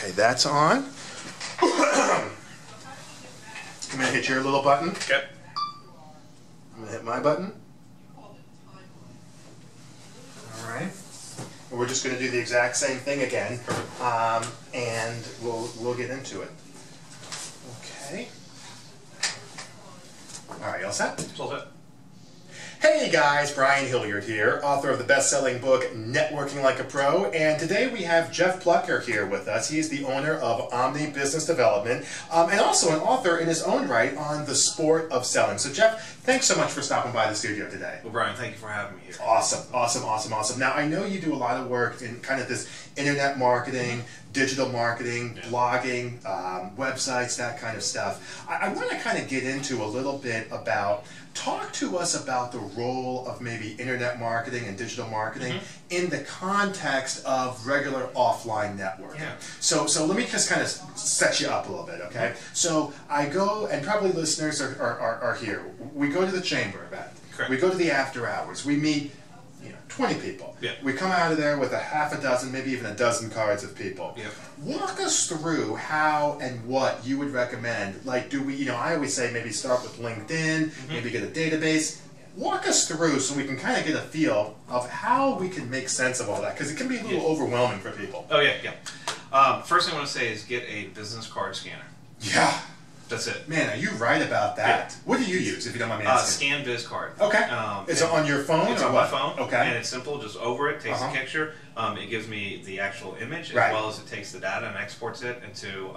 Okay, that's on. I'm going to hit your little button. Okay. I'm going to hit my button. All right. And we're just going to do the exact same thing again, and we'll get into it. Okay. All right, you all set? It's all set. Hey guys, Brian Hilliard here, author of the best-selling book Networking Like a Pro, and today we have Jeff Plucker here with us. He's the owner of Omni Business Development, and also an author in his own right on the sport of selling. So Jeff, thanks so much for stopping by the studio today. Well, Brian, thank you for having me here. Awesome, awesome, awesome, awesome. Now, I know you do a lot of work in kind of this internet marketing, digital marketing, blogging, websites, that kind of stuff. I want to kind of get into a little bit about, talk to us about the role of maybe internet marketing and digital marketing in the context of regular offline networking. Yeah. So let me just kind of set you up a little bit, okay? So I go, and probably listeners are here, we go to the chamber event. Correct. We go to the after hours. We meet 20 people. Yeah. We come out of there with a half a dozen, maybe even a dozen cards of people. Yeah. Walk us through how and what you would recommend. Like, do we, I always say maybe start with LinkedIn, maybe get a database. Walk us through so we can kind of get a feel of how we can make sense of all that, because it can be a little overwhelming for people. Oh, yeah. First thing I want to say is get a business card scanner. Yeah. That's it. Man, are you right about that? Yeah. What do you use, if you don't mind me asking? Scan Biz Card. Okay. Is it on your phone? It's or on what? my phone. Okay. And it's simple. Just over it, takes a picture. It gives me the actual image, as well as it takes the data and exports it into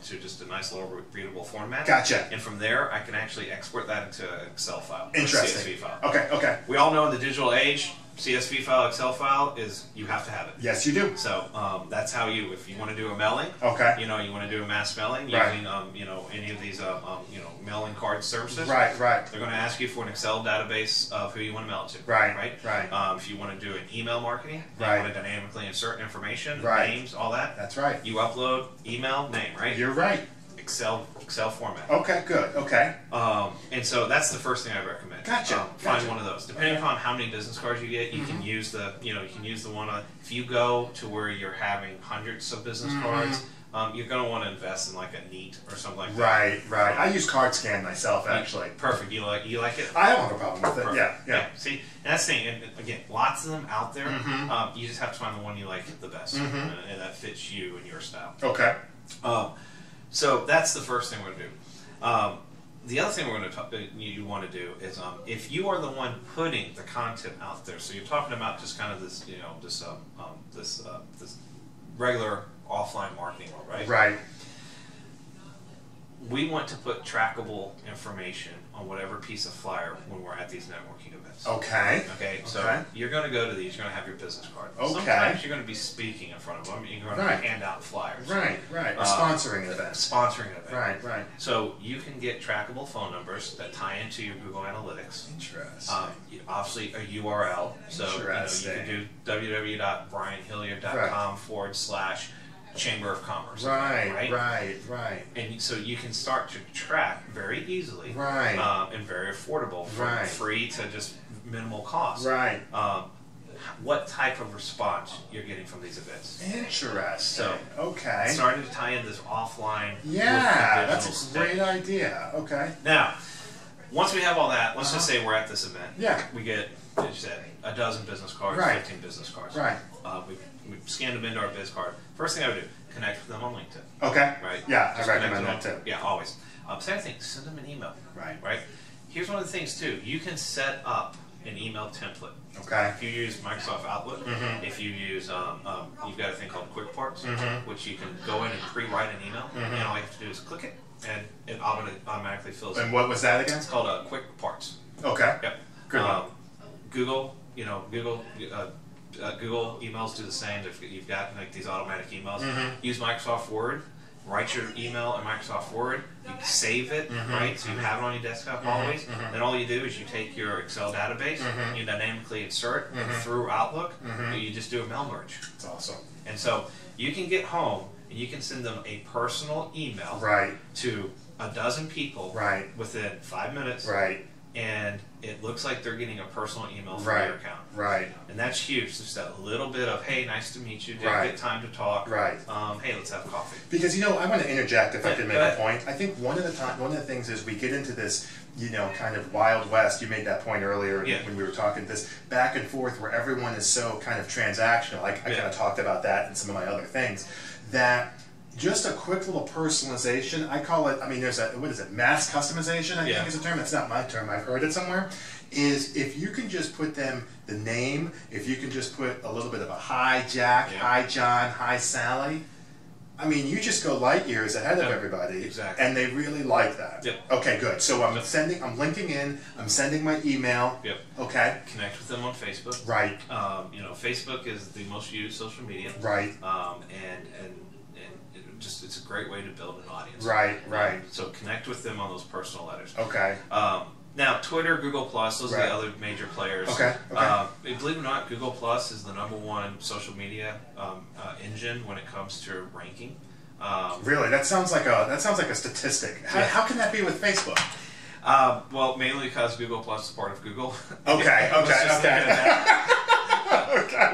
just a nice little readable format. Gotcha. And from there, I can actually export that into an Excel file. Interesting. CSV file. Okay, okay. We all know in the digital age, CSV file, Excel file is, you have to have it. Yes, you do. So that's how you, if you want to do a mailing, you want to do a mass mailing using, any of these, mailing card services. Right. They're going to ask you for an Excel database of who you want to mail it to. Right. If you want to do an email marketing, you want to dynamically insert information, names, all that. That's right. You upload email, name, right? You're right. Excel format. Okay, good. Okay. And so that's the first thing I recommend. Gotcha. Find one of those. Depending upon how many business cards you get, you can use the, one. If you go to where you're having hundreds of business cards, you're going to want to invest in like a Neat or something like that. Right. I use CardScan myself, actually. Perfect. You like it? I don't have a problem with it. Perfect. Yeah. See, and that's the thing. And again, lots of them out there. You just have to find the one you like the best, and that fits you and your style. Okay. So that's the first thing we're going to do. The other thing we're going to you want to do is if you are the one putting the content out there, so you're talking about just kind of this, this regular offline marketing world, right? Right. We want to put trackable information on whatever piece of flyer when we're at these networking events. Okay. So you're going to go to these, you're going to have your business card. Okay. Sometimes you're going to be speaking in front of them, you're going to hand out flyers. Right. Or sponsoring an event. Sponsoring an event. Right. So you can get trackable phone numbers that tie into your Google Analytics. Interesting. Obviously a URL. So you can do www.brianhilliard.com/ Chamber of Commerce. Right. And so you can start to track very easily, and very affordable, from free to just minimal cost. What type of response you're getting from these events. Interesting. So, okay. Starting to tie in this offline. Yeah, that's a great idea. Okay. Now, once we have all that, let's just say we're at this event. Yeah. We get, as you said, a dozen business cards, 15 business cards. We scan them into our biz card. First thing I would do, connect with them on LinkedIn. Okay. Right. Yeah, just I recommend that too. Yeah, always. Second thing, send them an email. Right. Here's one of the things too. You can set up an email template. Okay. If you use Microsoft Outlook, if you use, you've got a thing called Quick Parts, which you can go in and pre-write an email, and all you have to do is click it, and it automatically fills it. And what was that again? It's called Quick Parts. Okay. Yep. Good one. Google emails do the same. If you've got like these automatic emails, use Microsoft Word. Write your email in Microsoft Word. You save it, right? So you have it on your desktop always. Then all you do is you take your Excel database, you dynamically insert through Outlook, and you just do a mail merge. That's awesome. And so you can get home and you can send them a personal email to a dozen people within 5 minutes. and it looks like they're getting a personal email from Right. your account. Right. And that's huge. Just that little bit of, hey, nice to meet you. Didn't Right. get time to talk. Right. Hey, let's have coffee. Because, I want to interject if I Yeah, can go make a ahead. point. I think one of the things is we get into this, kind of Wild West. You made that point earlier Yeah. when we were talking, this back and forth where everyone is so kind of transactional. I kind of talked about that in some of my other things. That just a quick little personalization, I call it, there's what is it, mass customization, I think is a term. That's not my term, I've heard it somewhere. Is if you can just put them the name, if you can just put a little bit of a hi Jack, hi John, hi Sally, you just go light years ahead of everybody. Exactly. And they really like that. Yep. Okay, good. So I'm linking in, I'm sending my email. Yep. Okay. Connect with them on Facebook. Right. Facebook is the most used social media. Right. It's a great way to build an audience. Right, right. So connect with them on those personal letters. Okay. Now, Twitter, Google Plus, those are the other major players. Okay. Believe it or not, Google Plus is the #1 social media engine when it comes to ranking. Really, that sounds like a statistic. How can that be with Facebook? Well, mainly because Google Plus is part of Google. Okay.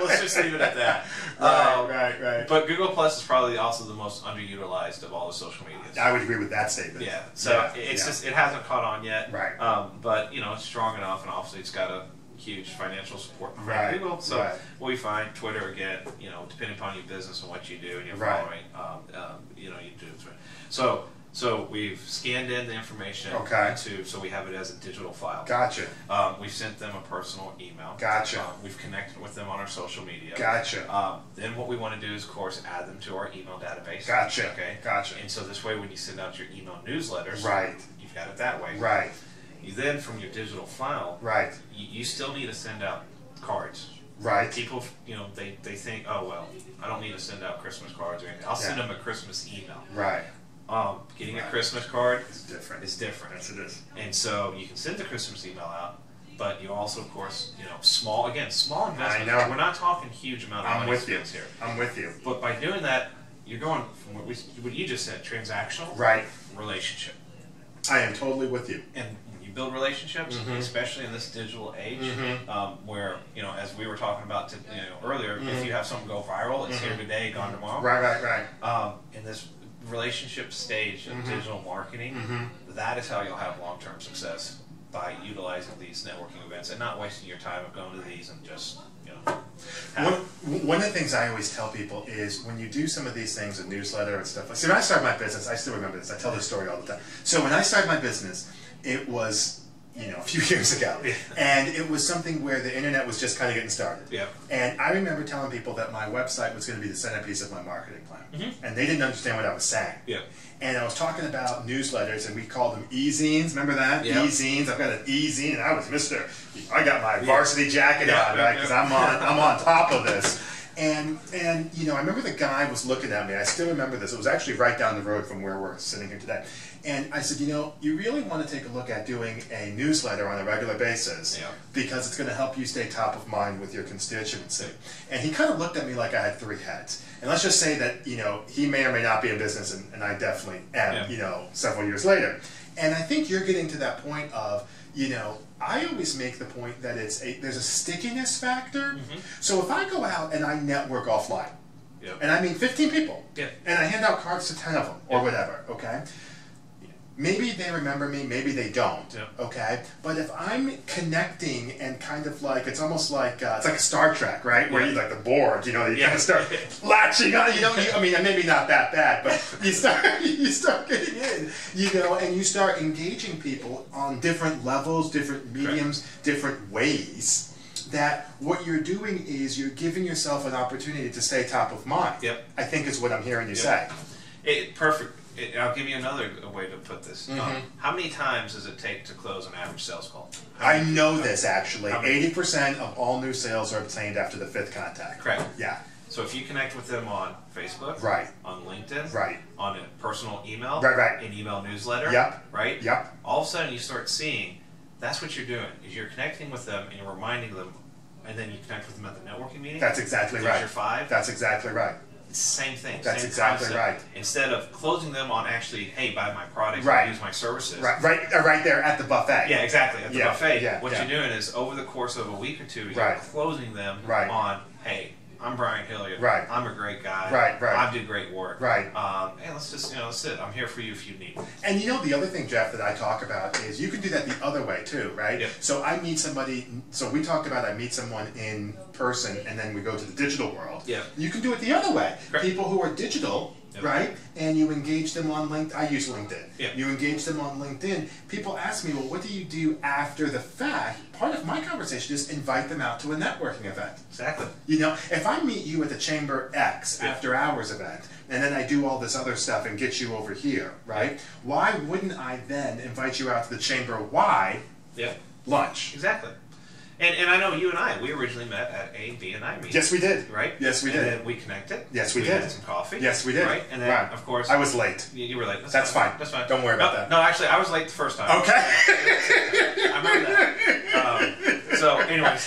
Let's just leave it at that. Right. But Google Plus is probably also the most underutilized of all the social medias. I would agree with that statement. Yeah. So just it hasn't caught on yet. Right. But it's strong enough, and obviously it's got a huge financial support from Google. So what we find, Twitter again, depending upon your business and what you do and your following, you do it. So we've scanned in the information so we have it as a digital file. Gotcha. We've sent them a personal email. Gotcha. We've connected with them on our social media. Gotcha. Then what we want to do is, of course, add them to our email database. Gotcha. Okay. Gotcha. And so this way, when you send out your email newsletters, you've got it that way. Right. You then, from your digital file, you still need to send out cards. Right. People, they think, oh well, I don't need to send out Christmas cards or anything. I'll send them a Christmas email. Right. Getting a Christmas card is different. It's different. Yes, it is. And so you can send the Christmas email out, but you also, of course, small investment. I know. We're not talking huge amount of money spent here. I'm with you. But by doing that, you're going from what you just said, transactional, relationship. I am totally with you. And when you build relationships, especially in this digital age, where as we were talking about earlier, if you have something go viral, it's here today, gone tomorrow. Right. In this relationship stage of digital marketing, that is how you'll have long-term success, by utilizing these networking events and not wasting your time of going to these and just one of the things I always tell people is when you do some of these things, a newsletter and stuff. See, when I started my business, I still remember this. I tell this story all the time. So when I started my business, it was a few years ago, and it was something where the internet was just kind of getting started. And I remember telling people that my website was going to be the centerpiece of my marketing plan, and they didn't understand what I was saying. And I was talking about newsletters, and we called them e-zines. Remember that? E-zines. I've got an e-zine, and I was Mr. I got my varsity jacket on, right? Because I'm on top of this. And I remember the guy was looking at me. I still remember this. It was actually right down the road from where we're sitting here today. And I said, you really want to take a look at doing a newsletter on a regular basis because it's going to help you stay top of mind with your constituency. And he kind of looked at me like I had 3 heads. And let's just say that, he may or may not be in business, and I definitely am, several years later. And I think you're getting to that point of, I always make the point that there's a stickiness factor. So if I go out and I network offline, and I mean 15 people, and I hand out cards to 10 of them, or whatever, okay? Maybe they remember me, maybe they don't, okay? But if I'm connecting and kind of like, it's almost like, it's like a Star Trek, right? Where you like the board, you kind of start latching on, maybe not that bad, but you start getting in, and you start engaging people on different levels, different mediums, different ways. That what you're doing is you're giving yourself an opportunity to stay top of mind. I think is what I'm hearing you say. Perfect. I'll give you another way to put this. How many times does it take to close an average sales call? I know this actually. 80% of all new sales are obtained after the 5th contact. Correct. Yeah. So if you connect with them on Facebook, on LinkedIn, on a personal email, an email newsletter, all of a sudden you start seeing that's what you're doing. Is you're connecting with them and you're reminding them, and then you connect with them at the networking meeting. That's exactly right. Your 5. That's exactly right. Same thing. That's same exactly concept. right. Instead of closing them on actually, hey, buy my products, right. use my services. Right there at the buffet. Yeah, exactly. At the buffet. Yeah, what you're doing is over the course of a week or two, you're right. closing them on, hey, I'm Brian Hilliard. Right. I'm a great guy. Right. I do great work. Right. Hey, let's just, let's sit. I'm here for you if you need me. And the other thing, Jeff, that I talk about is you can do that the other way too, right? Yep. So I meet somebody, so we talked about I meet someone in person and then we go to the digital world. Yeah. You can do it the other way. Correct. People who are digital, yep. right? And you engage them on LinkedIn. I use LinkedIn. Yep. You engage them on LinkedIn. People ask me, well, what do you do after the fact? Part of my conversation is invite them out to a networking event. Exactly. If I meet you at the Chamber X after hours event, and then I do all this other stuff and get you over here, right? Why wouldn't I then invite you out to the Chamber Y lunch? Exactly. And I know you and I, we originally met at a B&I meeting. Yes, we did. Right? Yes, we did. And then we connected. Yes, we did. Had some coffee. Yes, we did. Right? And then, of course... I was late. You were late. That's fine. That's fine. Don't worry about that. No, actually, I was late the first time. Okay. I remember that. So, anyways,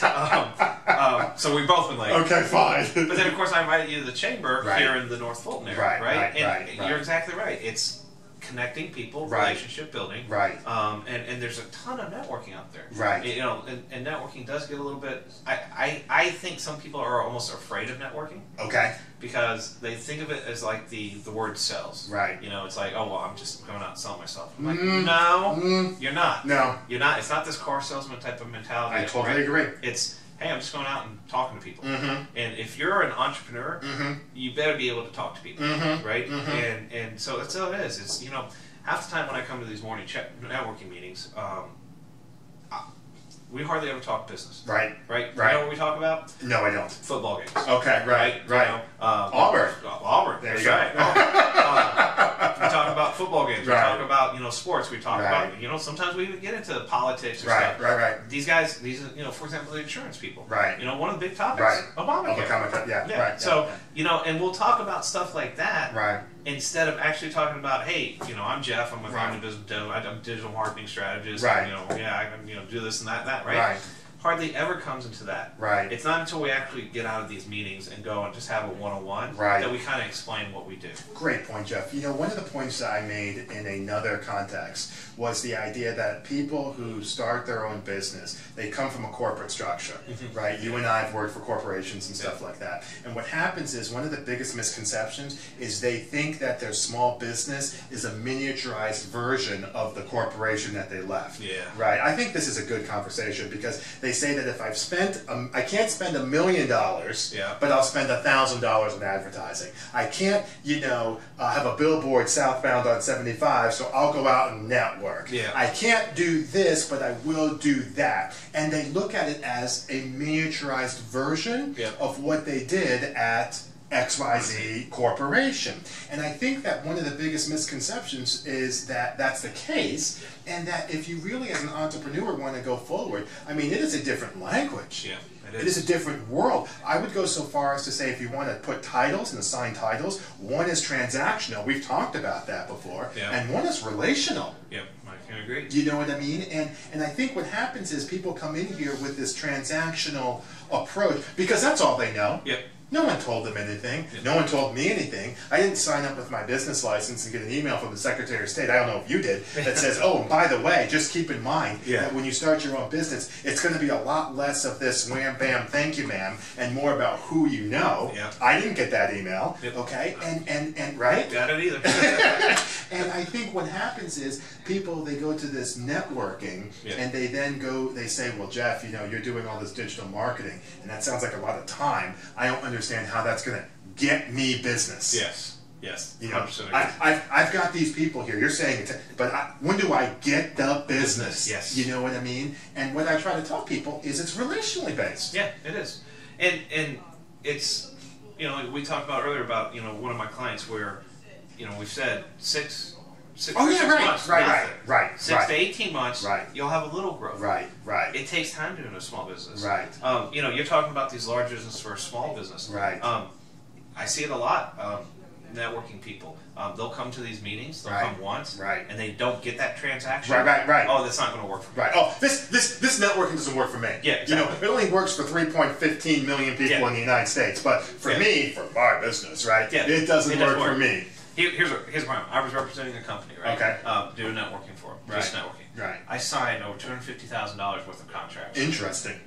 so we've both been late. Okay, fine. But then, of course, I invited you to the Chamber here in the North Fulton area. Right? You're exactly right. It's connecting people, relationship building, and there's a ton of networking out there, and networking does get a little bit. I think some people are almost afraid of networking, because they think of it as like the word sells, it's like, oh well, I'm just going out and selling myself. I'm like, no, you're not. No, you're not. It's not this car salesman type of mentality. I totally agree. It's, hey, I'm just going out and talking to people. And if you're an entrepreneur, you better be able to talk to people, right? And so that's how it is. It's, half the time when I come to these morning networking meetings, we hardly ever talk business. Right. You know what we talk about? No, I don't. Football games. Okay, right. Auburn. There you go. We talk about football games. We talk about, sports. We talk about, sometimes we even get into politics or stuff. These guys, for example, the insurance people. One of the big topics, Obamacare. So, and we'll talk about stuff like that. Instead of actually talking about, hey, I'm Jeff, I'm I'm a digital marketing strategist, I can do this and that, right? Hardly ever comes into that. It's not until we actually get out of these meetings and go and just have a one-on-one that we kind of explain what we do. Great point, Jeff. One of the points that I made in another context was the idea that people who start their own business, they come from a corporate structure, right? You and I have worked for corporations and stuff like that. And what happens is, one of the biggest misconceptions is they think that their small business is a miniaturized version of the corporation that they left. Right? I think this is a good conversation, because they say that if I've spent, I can't spend $1 million, but I'll spend $1,000 in advertising. I can't, have a billboard southbound on 75, so I'll go out and network. I can't do this, but I will do that. And they look at it as a miniaturized version of what they did at XYZ Corporation. And I think that one of the biggest misconceptions is that that's the case, and that if you really as an entrepreneur want to go forward, it is a different language. It is a different world. I would go so far as to say, if you want to put titles and assign titles, one is transactional. We've talked about that before. And one is relational. I can agree. You know what I mean? And I think what happens is people come in here with this transactional approach, because that's all they know. No one told them anything. No one told me anything. I didn't sign up with my business license and get an email from the Secretary of State, I don't know if you did, that says, oh, and by the way, just keep in mind that when you start your own business, it's going to be a lot less of this wham, bam, thank you, ma'am, and more about who you know. I didn't get that email, okay? And right? Got it either. And I think what happens is people, they go to this networking, and they then go, they say, well, Jeff, you're doing all this digital marketing, and that sounds like a lot of time. I don't understand how that's going to get me business. Yes. I've got these people here. You're saying, but when do I get the business? You know what I mean? And what I try to tell people is it's relationally based. Yeah, it is. And it's, we talked about earlier about, one of my clients where, we've said 6 months. Right. 6 to 18 months, you'll have a little growth. Right. It takes time doing a small business. You're talking about these large businesses for a small business. I see it a lot. networking people. They'll come to these meetings. They'll Right. come once, Right. and they don't get that transaction. Right. Oh, that's not going to work for me. Right. Oh, this networking doesn't work for me. Yeah, exactly. It only works for 3.15 million people in the United States. But for me, for my business, right? Yeah. It doesn't work for me. Here's the problem. I was representing a company, right? Okay. Doing networking for them. Right. Just networking. Right. I signed over $250,000 worth of contracts. Interesting.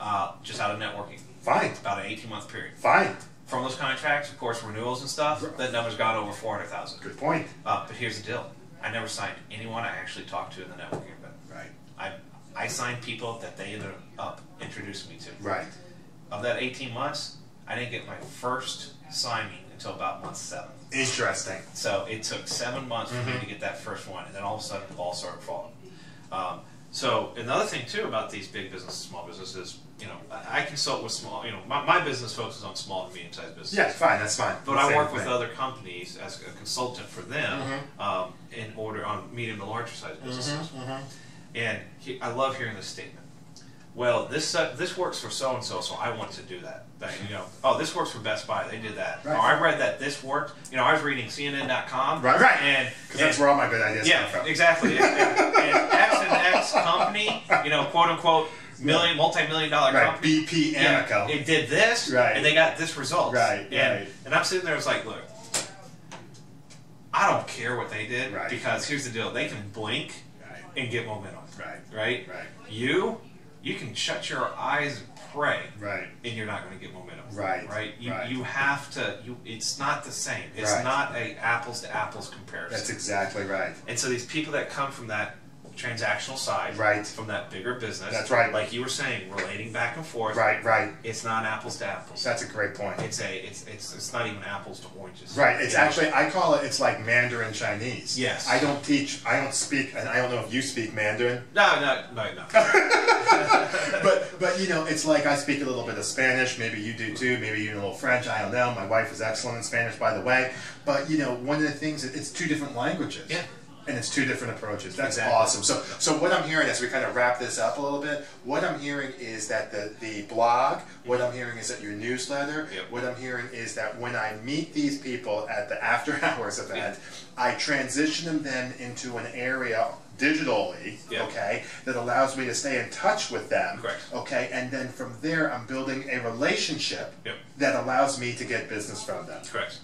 Just out of networking. Fine. About an 18-month period. Fine. From those contracts, of course, renewals and stuff, that number's gone over 400,000. Good point. But here's the deal. I never signed anyone I actually talked to in the networking event. Right. I signed people that they ended up introducing me to. Right. Of that 18 months, I didn't get my first signing until about month 7. Interesting. So it took 7 months for me to get that first one, and then all of a sudden, the ball started falling. So another thing too about these big businesses, small businesses, I consult with small, my business focuses on small and medium-sized businesses. Yeah, fine, that's fine. But I work with other companies as a consultant for them in order on medium to larger sized businesses. And I love hearing this statement. Well, this works for so and so, so I want to do that. Oh, this works for Best Buy. They did that. Right. Or I read that this worked. I was reading CNN.com. Right. And because that's where all my good ideas come from. Yeah, exactly. and X company, quote unquote, multi-million-dollar company. BP Amico. It did this, and they got this result. Right. And I'm sitting there, it's like, look, I don't care what they did, Right. because here's the deal: they can blink and get momentum. Right. You can shut your eyes and pray, and you're not going to get momentum. Right. You have to. It's not the same. It's not a apples to apples comparison. That's exactly right. And so these people that come from that transactional side, from that bigger business, that's right. Like you were saying, relating back and forth, right. It's not apples to apples. That's a great point. It's not even apples to oranges. Right. It's actually, I call it, it's like Mandarin Chinese. Yes. I don't speak, and I don't know if you speak Mandarin. No. But it's like I speak a little bit of Spanish. Maybe you do too. Maybe even a little French. I don't know. My wife is excellent in Spanish, by the way. But one of the things, it's 2 different languages. Yeah. And it's 2 different approaches. That's exactly. awesome. So what I'm hearing, as we kind of wrap this up a little bit, what I'm hearing is that the blog, what I'm hearing is that your newsletter, what I'm hearing is that when I meet these people at the after hours event, I transition them then into an area digitally, okay, that allows me to stay in touch with them, okay, and then from there I'm building a relationship that allows me to get business from them. Correct.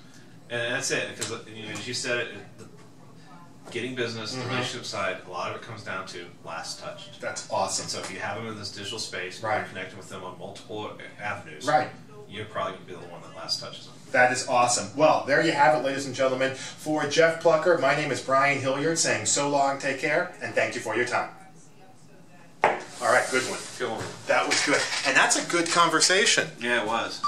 And that's it, because as you said, getting business, the relationship side, a lot of it comes down to last touched. That's awesome. And so if you have them in this digital space, you're connecting with them on multiple avenues, you're probably going to be the one that last touches them. That is awesome. Well, there you have it, ladies and gentlemen. For Jeff Plucker, my name is Brian Hilliard, saying so long, take care, and thank you for your time. All right, good one. Good one. That was good. And that's a good conversation. Yeah, it was.